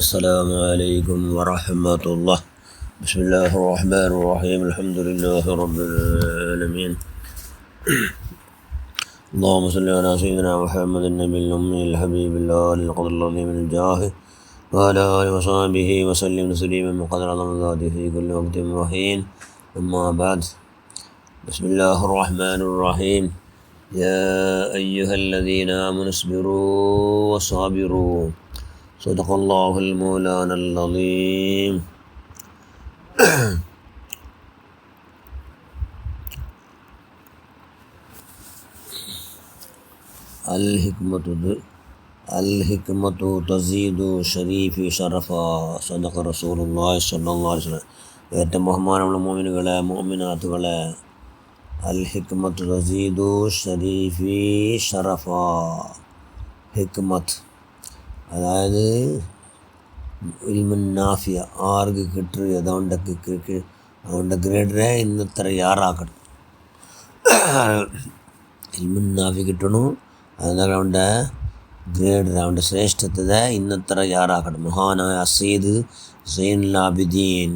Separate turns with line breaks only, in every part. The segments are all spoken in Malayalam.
السلام عليكم ورحمة الله. بسم الله الرحمن الرحيم. الحمد لله رب العالمين. اللهم صل على سيدنا محمد النبي الأمي الحبيب الله القدر العظيم الجاه وعلى آله وصحبه وسلم تسليما بقدر عظم ذاته في كل وقت وحين. أما بعد. بسم الله الرحمن الرحيم. يا أيها الذين آمنوا اصبروا وصابروا. صدق الله المولانا العظيم. الحكمة تزيد شريف شرفا. صدق رسول الله صلى الله عليه وسلم. ഏറ്റവും ബഹുമാനമുള്ള മുഅ്മിനുകളെ മുഅ്മിനാത്തുകളെ, അൽ ഹിക്മത്ത് തസീദു ഷരീഫി ഷറഫ. ഹിക്മത്ത് അതായത് ഇൽമുൻ നാഫിയ, ആർക്ക് കിട്ടുക അതുകൊണ്ട് ഗ്രേഡറെ ഇന്നത്ര യാറാക്കണം. ഇൽമുൻ നാഫി കിട്ടണു, അതാണ് അവൻ്റെ ഗ്രേഡർ, അവൻ്റെ ശ്രേഷ്ഠത ഇന്നത്ര യാറാക്കണം. മഹാനായ അസീദ് സൈനുൽ ആബിദീൻ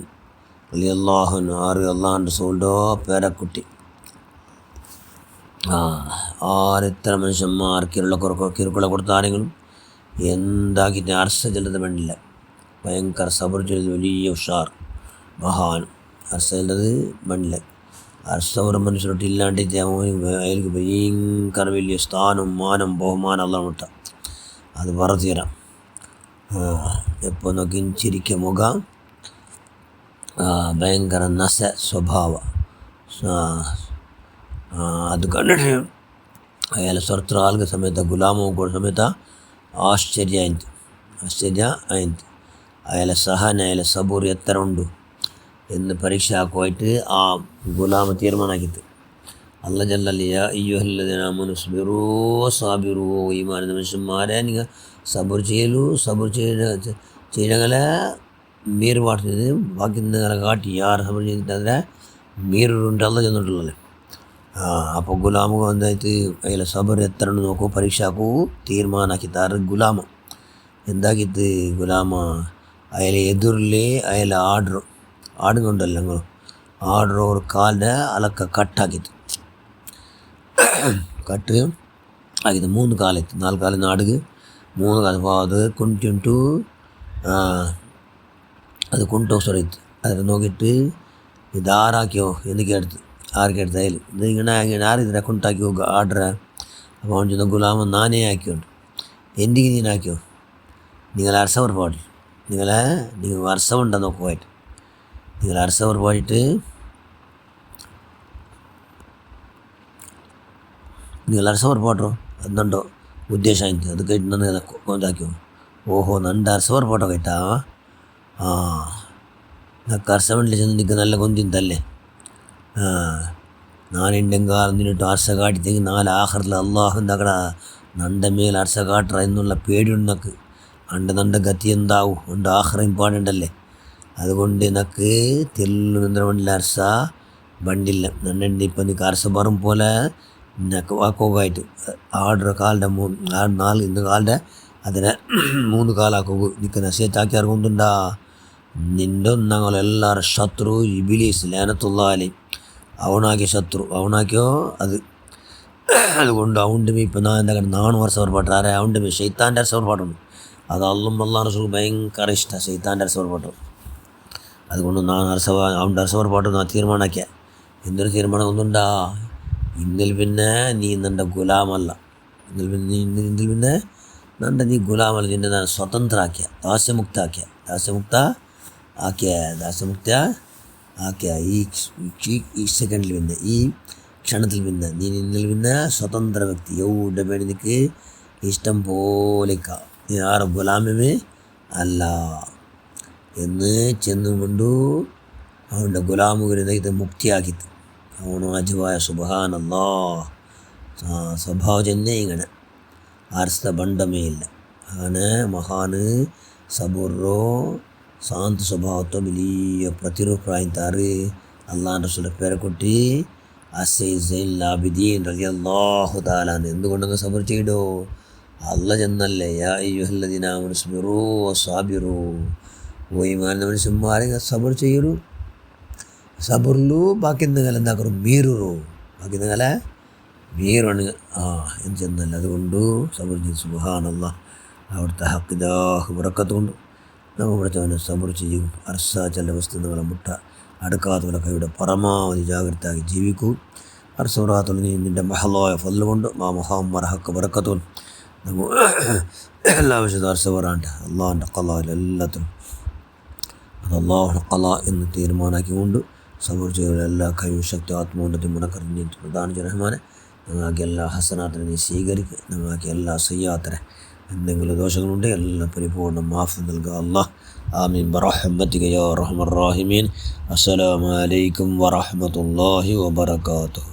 റളിയല്ലാഹു അൻഹു, അള്ളാഹുവിൻ്റെ റസൂലിൻ്റെ പേരക്കുട്ടി. ആരെത്ര മനുഷ്യന്മാർ കിരുക്കള കൊടുത്താരെങ്കിലും എന്താക്കിയിട്ട് അർശ ചെല്ലത് വേണ്ടില്ല. ഭയങ്കര സബർ ചെയ്തത് വലിയ ഉഷാർ മഹാൻ. അർശ ചെല്ലത് വേണ്ടില്ല. അർശ ഒരു മനുഷ്യരോട്ട് ഇല്ലാണ്ടിട്ട് അയാൾക്ക് ഭയങ്കര വലിയ സ്ഥാനം മാനം ബഹുമാനം അല്ല മുട്ട. അത് പറത്തീരാം. എപ്പോൾ നോക്കി ചിരിക്ക മുഖം, ഭയങ്കര നസ സ്വഭാവ. അത് കണ്ടിട്ട് അയാൾ സ്വത്ര ആൽക സമയത്ത് ഗുലാമോ ಕೂಡ ಸಮೇತ ಆಶ್ಚರ್ಯ ಆಯ್ತು. ಅಯಾಳ ಸಹನೆ ಅಯಾಳ ಸಬೂರು ಎತ್ತರ ಉಂಡು ಎಂದು ಪರೀಕ್ಷೆ ಹಾಕುವಾಯ್ತು. ಆ ಗುಲಾಮ ತೀರ್ಮಾನ ಆಗಿತ್ತು. ಅಲ್ಲ ಜಲ್ಲಲ್ಲಿ ಯಾ ಅಯ್ಯುಹಲ್ಲದೀನ ಆಮನು ಇಸ್ಬಿರೂ ಸಾಬಿರೂ. ഈമാനിന്റെ മനുഷ്യന്മാരെ നിങ്ങൾ സബൂർ ചെയ്യണങ്ങളെ മീർ പാട്ടുന്നത് ബാക്കി നിങ്ങളെ കാട്ടി യാർ സബൂർ ചെയ്തിട്ട് മീറുണ്ട് അല്ല ചെന്നിട്ടുള്ളത്. അപ്പോൾ ಗುಲಾಮ എന്തായിട്ട് അയാളെ സബർ എത്ര നോക്കൂ, പരീക്ഷ ആക്കൂ, തീരുമാനാക്കിത്താറ്. ಗುಲಾಮ എന്താക്കിത്ത് ಗುಲಾಮ അയാളെ എതിരില്ലേ അയാളെ ആടുകൊണ്ടല്ല നിങ്ങൾ ആർഡർ ഒരു കാലിൻ്റെ അലക്ക കട്ടാക്കിತ್ತು. ಕಟ್ಟು ಆಗಿದೆ. 3 ಕಾಲಿತ್ತು, 4 ಕಾಲಿನ ಆಡಿಗೆ 3 ಕಾಲು ಅದು ಕುಂಟುಂಟು. അത് കൊണ്ടുപോയിട്ട് അതിൽ നോക്കിയിട്ട് ഇതാറാക്കിയോ എന്ന് കേട്ടത്. ആർക്ക് എടുത്ത് അതിൽ ഇത് ഇങ്ങനെ ആരിതിനെ കൊണ്ടാക്കി നോക്കുക ആർഡർ. അപ്പോൾ അവൻ ചെന്ന ഗുലാമ നാനേ ആക്കിയോണ്ട് എൻ്റെ നീനാക്കിയോ, നിങ്ങൾ അരസവർ പാടി, നിങ്ങൾ വർഷമുണ്ടെന്ന് നോക്കുമായിട്ട് നിങ്ങൾ അരസവർ പാടിയിട്ട് നിങ്ങൾ അരസവർ പാട്ടോ എന്നുണ്ടോ ഉദ്ദേശം. അത് കേട്ട് നന്നെ കൊണ്ടാക്കിയോ. ഓഹോ, നണ്ട് അരസവർ പാട്ടോ കേട്ടാ. నాకు అరసవంటి చెంది నీకు నల్ల కొందింతల్లే. നാനെണ്ടെങ്കിൽ എന്നിട്ട് അർശ കാട്ടിത്തെങ്കിൽ 4 ആഖിറത്തിൽ അള്ളാഹുൻ്റെ അക്കട നണ്ട മേൽ അർശ കാട്ടറ എന്നുള്ള പേടിയുണ്ട് നക്ക്. നണ്ട ഗതി എന്താവും ഉണ്ട് ആഖിറ ഇമ്പാടുണ്ടല്ലേ. അതുകൊണ്ട് നക്ക് തെല്ലുന്ന വണ്ടിയിൽ അർശ വണ്ടില്ല. നണ്ടെൻ്റെ ഇപ്പം നിനക്ക് അർശ പറയും പോലെ നക്ക് വാക്കോകായിട്ട് ആർഡർ കാലിൻ്റെ 4 ഇന്ന് കാലിൻ്റെ അതിനെ 3 കാലാക്കോകു നിൽക്ക് നശേത്താക്കി അറിവുന്നുണ്ടാ. നിൻ്റെ ഞങ്ങളെല്ലാവരും ശത്രു ഇബിലീസ് ലാനത്തുല്ലാഹി അലൈഹി. അവനാക്കിയോ അത്. അതുകൊണ്ട് അവൻ്റെ ഇപ്പം ഞാൻ എന്താ 4 വർഷം പാട്ട് ആരെ അവൻ്റെ ഷെയ്ത്താൻ്റെ അരസവർ പാട്ടുണ്ട്. അത് അള്ളാഹ് റസൂൽ ഭയങ്കര ഇഷ്ടമാണ് ഷെയ്ത്താൻ്റെ അരസവർ പാട്ട്. അതുകൊണ്ട് അവൻ്റെ അരസവർ പാട്ട് ഞാൻ തീരുമാനമാക്കിയ. എന്തൊരു തീരുമാനം ഒന്നുണ്ടാ, ഇന്നിൽ പിന്നെ നീ നിൻ്റെ ഗുലാമല്ല. ഇന്നിൽ പിന്നെ നീ ഗുലാമല്ല, നിന്നെ ഞാൻ സ്വതന്ത്ര ആക്കിയ, ദാസ്യമുക്ത ആക്കിയ ഈ സെക്കൻഡിൽ പിന്നെ ഈ ക്ഷണത്തിൽ പിന്നെ നീ നിന്നിൽ പിന്നെ സ്വതന്ത്ര വ്യക്തി. എവിടെ വേണ്ടി നിനക്ക് ഇഷ്ടം പോലെക്ക, നീ ആറ് ഗുലാമേ അല്ല എന്ന് ചെന്നുകൊണ്ടു അവൻ്റെ ഗുലാമുകളിൽ മുക്തിയാക്കിത്ത്. അവನು ಅಜವಾಯ ಸುಬ್ಹಾನല്ലാಹ್. സ്വഭാവജന്യ ഇങ്ങനെ ആർസ്ഥ ബണ്ടമേ ഇല്ല. അങ്ങനെ മഹാന് സബൂറോ ಶಾಂತ ಸ್ವಭಾವతో വലിയ പ്രതിരൂപമായിത്താറ് അള്ളാഹുവിൻ്റെ റസൂലിൻ്റെ പേരക്കുട്ടി അസീദ് സൈനുൽ ആബിദീൻ റളിയല്ലാഹു തആല. എന്തുകൊണ്ടങ്ങ് സബർ ചെയ്തോ? അല്ല ചെന്നല്ലേ യാ അയ്യുഹല്ലദീന ആമനു ഇസ്ബിറൂ വസ്സാബിറൂ, ഓ ഈമാൻ മനുഷ്യന്മാരെ സബർ ചെയ്യൂ, സബർലു ബാക്കി എന്തെങ്കിലും എന്താക്കറു മീറുറു, ബാക്കി എന്തെങ്കിലെ മീറാണ് എന്ന് ചെന്നല്ല. അതുകൊണ്ട് സബർ ചെയ്ത് സുബ്ഹാനല്ലാഹ് അവിടുത്തെ ഹക്കിദാഹ് ബറക്കത്തുകൊണ്ട് നമ്മൾ പഠിച്ചവനെ സബർ ചെയ്യും. ചില വസ്തുക്കളെ മുട്ട അടുക്കാത്തവരെ കൈയുടെ പരമാവധി ജാഗ്രതയാക്കി ജീവിക്കൂ. അർസറാത്തുൽ നിൻ്റെ മഹലായ ഫضل കൊണ്ട് മഹാന്മാർ ഹക്ക് ബറക്കത്തുകൊണ്ട് നമ്മൾ എല്ലാ വിശുദ്ധ അർസവറാണ്ട് അള്ളാഹിൻ്റെ ഖലായിൽ എല്ലാത്തിനും അത് അള്ളാഹുടെ ഖലാ എന്ന് തീരുമാനാക്കിക്കൊണ്ട് സബർ ചെയ്യുന്ന എല്ലാ കഴിവും ശക്തി ആത്മോന്നതി മുടക്കറിഞ്ഞ് പ്രധാന റഹ്മാനെ ഞങ്ങൾക്ക് എല്ലാ ഹസനാത്തിനെ നീ സ്വീകരിക്കുക. ഞങ്ങൾക്ക് എല്ലാ സയ്യാത്തിനെ എന്തെങ്കിലും ദോഷങ്ങളുണ്ട് എല്ലാം പരിപൂർണ്ണ മാഫ് നൽകുക അല്ലാഹ്. ആമീൻ ബിറഹ്മതിക യാ അർഹമർ റഹീമീൻ. അസ്സലാമു അലൈക്കും വറഹ്മത്തുള്ളാഹി വബറകാതുഹു.